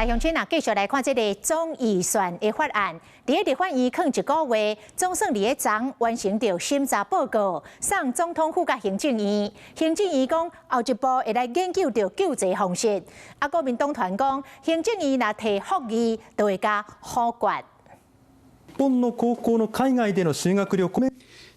乡亲啊，继续来看这个总预算的法案。伫个立法院放一个月，总算伫个昨完成着审查报告，送总统府甲行政院。行政院讲后一步会来研究着救济方式。啊，国民党团讲，行政院若提福利，就会加好决。日本の高校の海外での修学旅行。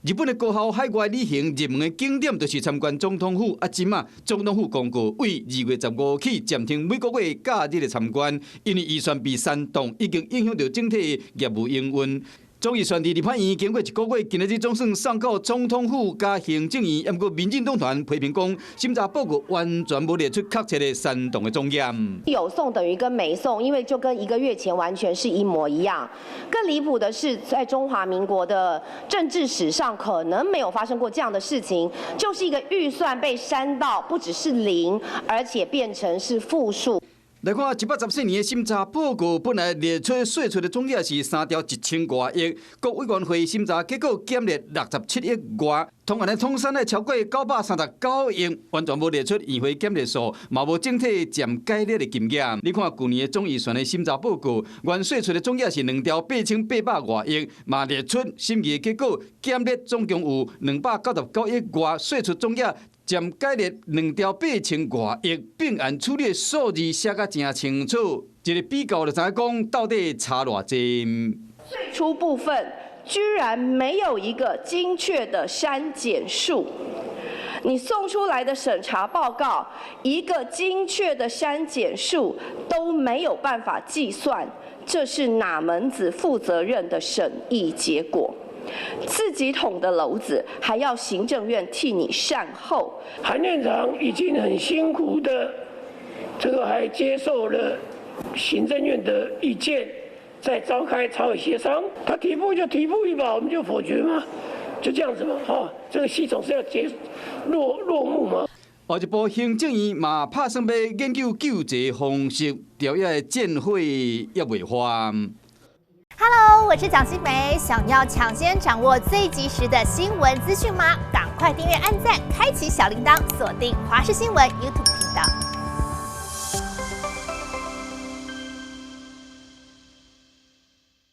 日本的高校海外旅行入门的景点就是参观总统府。今仔总统府公告，为2月15起暂停每个月假日的参观，因为预算被煽动，已经影响到整体的业务营运。总预算伫立法院经过1个月，今日总算送到总统府加行政院，不过民进党团批评讲，审查报告完全无列出确切的煽动的重点。有送等于跟没送，因为就跟1个月前完全是一模一样。更离谱的是，在中华民国的政治史上，可能没有发生过这样的事情，就是一个预算被删到不只是0，而且变成是负数。来看114年的审查报告，本来列出税出的总额是3兆1000多亿，国委员会审查结果减列67亿外，同样的通山的超过939亿，完全无列出议会减列数，嘛无整体占改列的金额。你看去年的总预算的审查报告，原税出的总额是2兆8800多亿，嘛列出审议结果减列总共有299亿外，税出总额。占改列2兆8000多亿，并按处理的数字写甲真清楚，一个比较就知影讲到底差偌济。税出部分居然没有一个精确的删减数，你送出来的审查报告，一个精确的删减数都没有办法计算，这是哪门子负责任的审议结果？自己捅的篓子，还要行政院替你善后。韩院长已经很辛苦的，还接受了行政院的意见，再召开朝野协商。他提复就提复一把，我们就否决吗？就这样子嘛，这个系统是要落幕吗？后一步行政院嘛拍算要研究救济方式，调也建会也未发。Hello， 我是蒋欣梅。想要抢先掌握最及时的新闻资讯吗？赶快订阅、按赞、开启小铃铛，锁定华视新闻 YouTube 频道。